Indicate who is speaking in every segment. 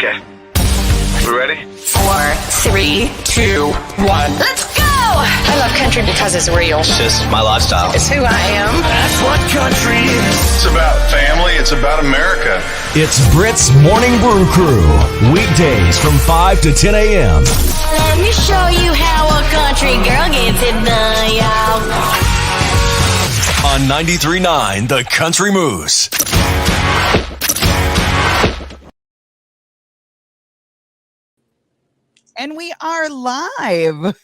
Speaker 1: Okay. We ready?
Speaker 2: 4, 3, 2, 1. Let's go! I love country because it's real.
Speaker 3: It's just my lifestyle.
Speaker 2: It's who I am.
Speaker 4: That's what country is.
Speaker 1: It's about family. It's about America.
Speaker 4: It's Brit's Morning Brew Crew. Weekdays from 5 to 10 a.m.
Speaker 5: Let me show you how a country girl gets it done, y'all.
Speaker 4: On 93.9 The Country Moose.
Speaker 6: And we are live.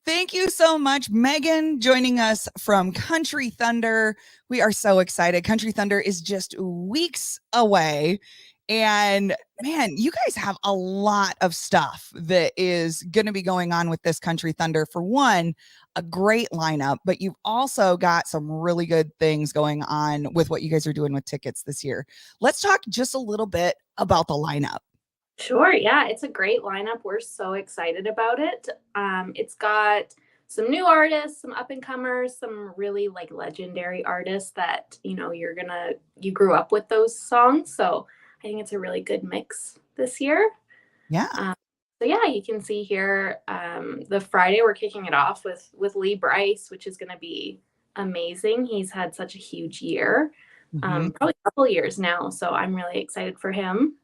Speaker 6: Thank you so much, Megan, joining us from Country Thunder. We are so excited. Country Thunder is just weeks away. And man, you guys have a lot of stuff that is going to be going on with this Country Thunder. For one, a great lineup, but you've also got some really good things going on with what you guys are doing with tickets this year. Let's talk just a little bit about the lineup.
Speaker 7: Sure. Yeah, it's a great lineup. We're so excited about it. It's got some new artists, some up and comers, some really like legendary artists that, you grew up with those songs. So I think it's a really good mix this year.
Speaker 6: Yeah.
Speaker 7: So yeah, you can see here the Friday we're kicking it off with Lee Brice, which is going to be amazing. He's had such a huge year, probably a couple years now. So I'm really excited for him.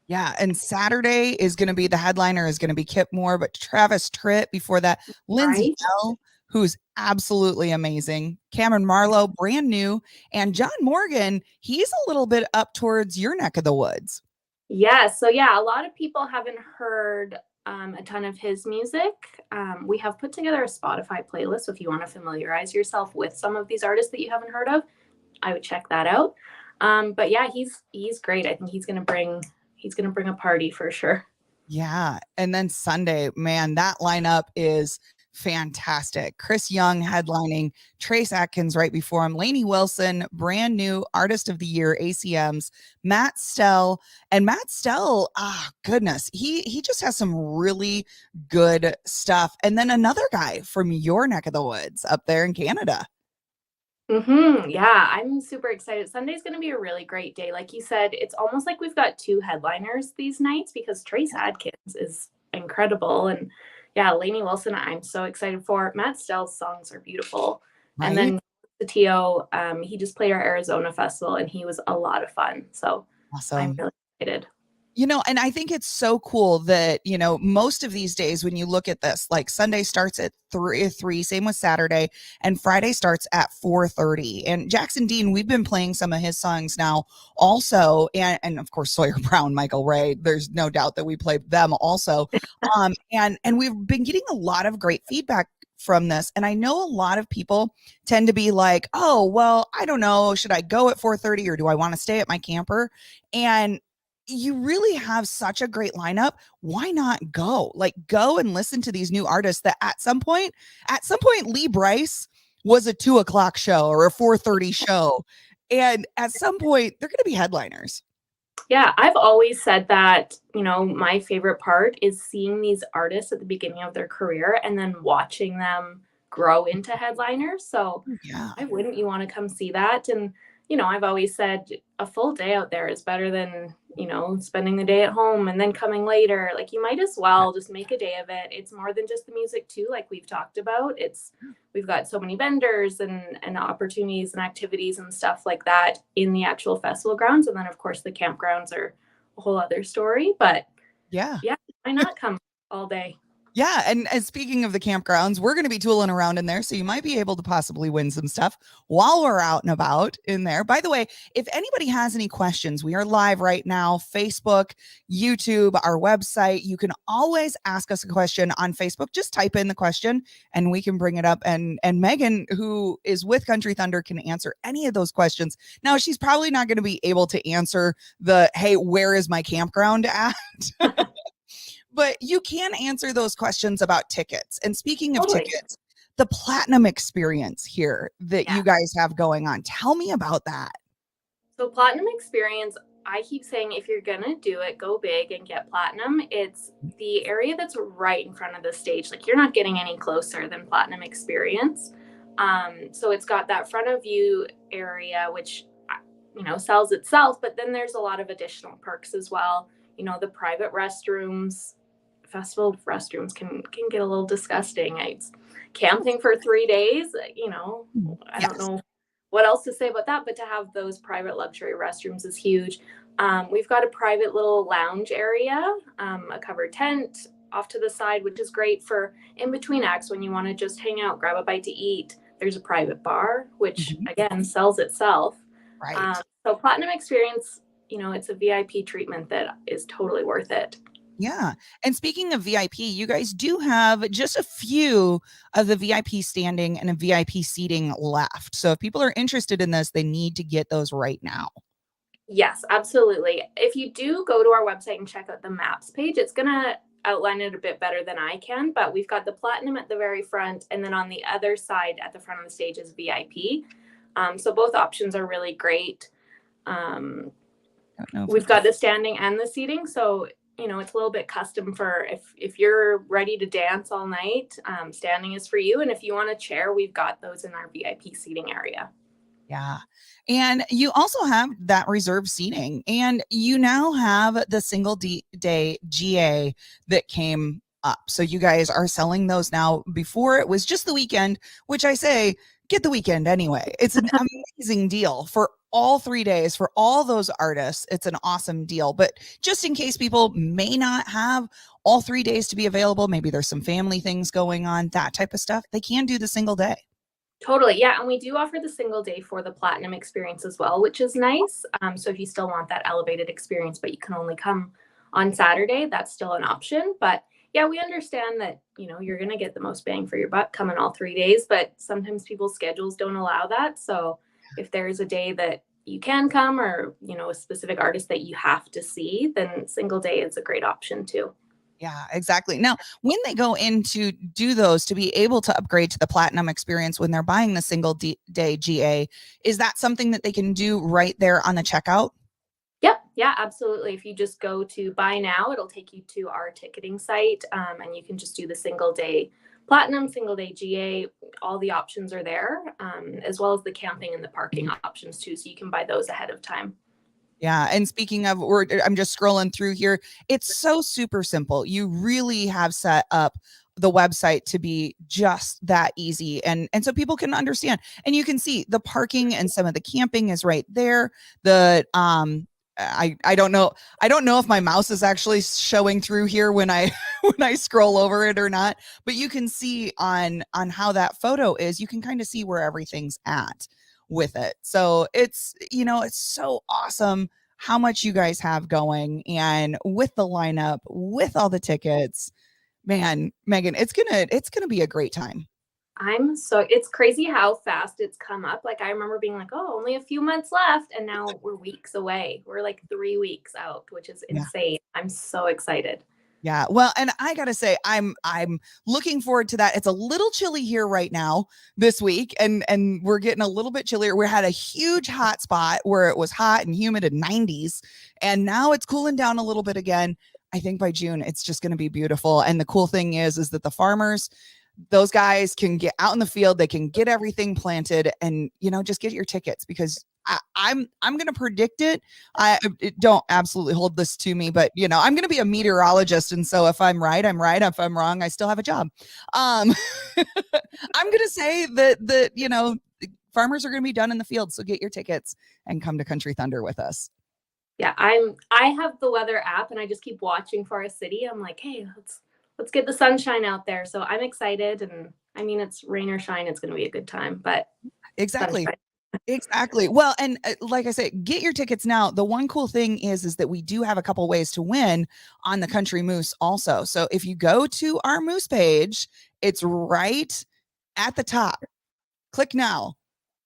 Speaker 6: Yeah, and Saturday is going to be the headliner is going to be Kip Moore, but Travis Tritt before that, Lindsay Bell, who's absolutely amazing, Cameron Marlowe, brand new, and John Morgan, he's a little bit up towards your neck of the woods.
Speaker 7: Yeah, so yeah, a lot of people haven't heard a ton of his music. We have put together a Spotify playlist, so if you want to familiarize yourself with some of these artists that you haven't heard of, I would check that out. But yeah, he's great. I think he's going to bring a party for sure.
Speaker 6: Yeah. And then Sunday, man, that lineup is fantastic. Chris Young headlining, Trace Atkins right before him, Lainey Wilson, brand new Artist of the Year, ACMs, Matt Stell. And Matt Stell, goodness, he just has some really good stuff. And then another guy from your neck of the woods up there in Canada.
Speaker 7: Yeah, I'm super excited. Sunday's going to be a really great day. Like you said, it's almost like we've got two headliners these nights because Trace Adkins is incredible. And yeah, Lainey Wilson, I'm so excited for. Matt Stell's songs are beautiful. Right. And then the T.O., he just played our Arizona festival and he was a lot of fun. So awesome. I'm really excited.
Speaker 6: And I think it's so cool that, most of these days when you look at this, like Sunday starts at 3, same with Saturday, and Friday starts at 4:30. And Jackson Dean, we've been playing some of his songs now also. And of course, Sawyer Brown, Michael Ray, there's no doubt that we played them also. And we've been getting a lot of great feedback from this. And I know a lot of people tend to be like, oh, well, I don't know, should I go at 4:30 or do I want to stay at my camper? And you really have such a great lineup. Why not go? Go and listen to these new artists that at some point, Lee Brice was a 2:00 show or a 4:30 show. And at some point they're going to be headliners.
Speaker 7: Yeah. I've always said that, my favorite part is seeing these artists at the beginning of their career and then watching them grow into headliners. So
Speaker 6: yeah,
Speaker 7: why wouldn't you want to come see that? And, I've always said a full day out there is better than, spending the day at home and then coming later. Like you might as well just make a day of it. It's more than just the music too, like we've talked about. We've got so many vendors and opportunities and activities and stuff like that in the actual festival grounds. And then of course the campgrounds are a whole other story, but yeah, why not come all day?
Speaker 6: Yeah. And speaking of the campgrounds, we're going to be tooling around in there. So you might be able to possibly win some stuff while we're out and about in there. By the way, if anybody has any questions, we are live right now, Facebook, YouTube, our website. You can always ask us a question on Facebook. Just type in the question and we can bring it up. And Megan, who is with Country Thunder, can answer any of those questions. Now, she's probably not going to be able to answer hey, where is my campground at? But you can answer those questions about tickets. And speaking of tickets, the Platinum experience here that you guys have going on. Tell me about that.
Speaker 7: So Platinum experience, I keep saying if you're going to do it, go big and get Platinum. It's the area that's right in front of the stage. Like you're not getting any closer than Platinum experience. So it's got that front of you area, which sells itself, but then there's a lot of additional perks as well. The private restrooms, festival restrooms can get a little disgusting. It's camping for 3 days, I don't
Speaker 6: Yes.
Speaker 7: know what else to say about that, but to have those private luxury restrooms is huge. We've got a private little lounge area, a covered tent off to the side, which is great for in between acts when you want to just hang out, grab a bite to eat. There's a private bar, which again sells itself.
Speaker 6: Right.
Speaker 7: So Platinum Experience, it's a VIP treatment that is totally worth it.
Speaker 6: Yeah. And speaking of VIP, you guys do have just a few of the VIP standing and a VIP seating left. So if people are interested in this, they need to get those right now.
Speaker 7: Yes, absolutely. If you do go to our website and check out the maps page, it's going to outline it a bit better than I can, but we've got the Platinum at the very front, and then on the other side at the front of the stage is VIP. So both options are really great. We've got the standing and the seating, so it's a little bit custom for if you're ready to dance all night, standing is for you. And if you want a chair, we've got those in our VIP seating area.
Speaker 6: Yeah. And you also have that reserved seating, and you now have the single day GA that came up. So you guys are selling those now. Before it was just the weekend, which I say, get the weekend anyway. It's an amazing deal for all 3 days for all those artists. It's an awesome deal. But just in case people may not have all 3 days to be available, maybe there's some family things going on, that type of stuff, they can do the single day.
Speaker 7: Totally. Yeah. And we do offer the single day for the Platinum Experience as well, which is nice. So if you still want that elevated experience, but you can only come on Saturday, that's still an option. But yeah, we understand that, you're going to get the most bang for your buck coming all 3 days, but sometimes people's schedules don't allow that. So if there's a day that you can come, or, a specific artist that you have to see, then single day is a great option too.
Speaker 6: Yeah, exactly. Now, when they go in to do those, to be able to upgrade to the Platinum Experience when they're buying the single day GA, is that something that they can do right there on the checkout?
Speaker 7: Yep. Yeah, absolutely. If you just go to buy now, it'll take you to our ticketing site, and you can just do the single day Platinum, single day GA. All the options are there, as well as the camping and the parking options too. So you can buy those ahead of time.
Speaker 6: Yeah. And speaking of, I'm just scrolling through here. It's so super simple. You really have set up the website to be just that easy. And so people can understand, and you can see the parking and some of the camping is right there. I don't know. I don't know if my mouse is actually showing through here when I when I scroll over it or not, but you can see on how that photo is, you can kind of see where everything's at with it. So it's so awesome how much you guys have going, and with the lineup, with all the tickets, man, Megan, it's gonna be a great time.
Speaker 7: It's crazy how fast it's come up. Like, I remember being like, oh, only a few months left. And now we're weeks away. We're like 3 weeks out, which is insane. I'm so excited.
Speaker 6: Yeah. Well, and I gotta say, I'm looking forward to that. It's a little chilly here right now this week, and we're getting a little bit chillier. We had a huge hot spot where it was hot and humid in 90s, and now it's cooling down a little bit again. I think by June it's just going to be beautiful. And the cool thing is that the farmers, those guys can get out in the field, they can get everything planted, and just get your tickets, because I'm going to predict it. Don't absolutely hold this to me, but I'm going to be a meteorologist, and so if I'm right, I'm right. If I'm wrong, I still have a job. I'm going to say that farmers are going to be done in the field, so get your tickets and come to Country Thunder with us.
Speaker 7: Yeah, I have the weather app, and I just keep watching for a city. I'm like, hey, let's get the sunshine out there. So I'm excited, and I mean, it's rain or shine, it's going to be a good time. But
Speaker 6: exactly. Exactly. Well, and like I said, get your tickets now. The one cool thing is that we do have a couple ways to win on the Country Moose also. So if you go to our Moose page, it's right at the top. Click now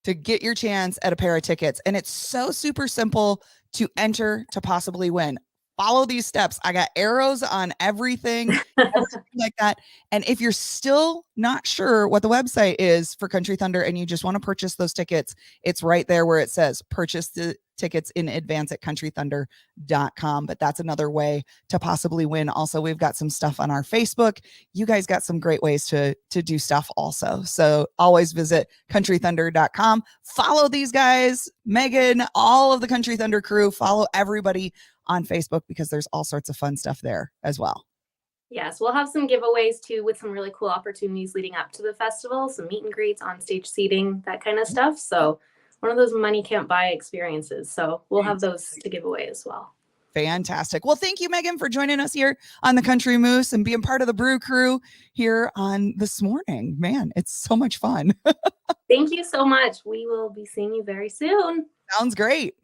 Speaker 6: to get your chance at a pair of tickets. And it's so super simple to enter to possibly win. follow these steps. I got arrows on everything, everything like that. And if you're still not sure what the website is for Country Thunder and you just want to purchase those tickets, it's right there where it says purchase the tickets in advance at countrythunder.com. But that's another way to possibly win. Also, we've got some stuff on our Facebook. You guys got some great ways to do stuff also. So always visit countrythunder.com. Follow these guys, Megan, all of the Country Thunder crew. Follow everybody on Facebook because there's all sorts of fun stuff there as well.
Speaker 7: Yes, we'll have some giveaways too with some really cool opportunities leading up to the festival, some meet and greets, on stage seating, that kind of stuff. So one of those money can't buy experiences. So we'll have those to give away as well.
Speaker 6: Fantastic. Well, thank you, Megan, for joining us here on the Country Moose and being part of the Brew Crew here on this morning. Man, it's so much fun.
Speaker 7: Thank you so much. We will be seeing you very soon.
Speaker 6: Sounds great.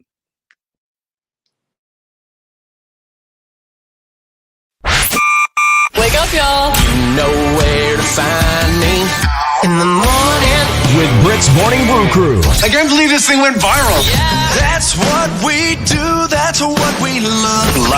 Speaker 5: Wake up, y'all.
Speaker 3: You know where to find me in the morning.
Speaker 4: With Britt's Morning Brew Crew.
Speaker 1: I can't believe this thing went viral.
Speaker 3: That's what we do. That's what we love.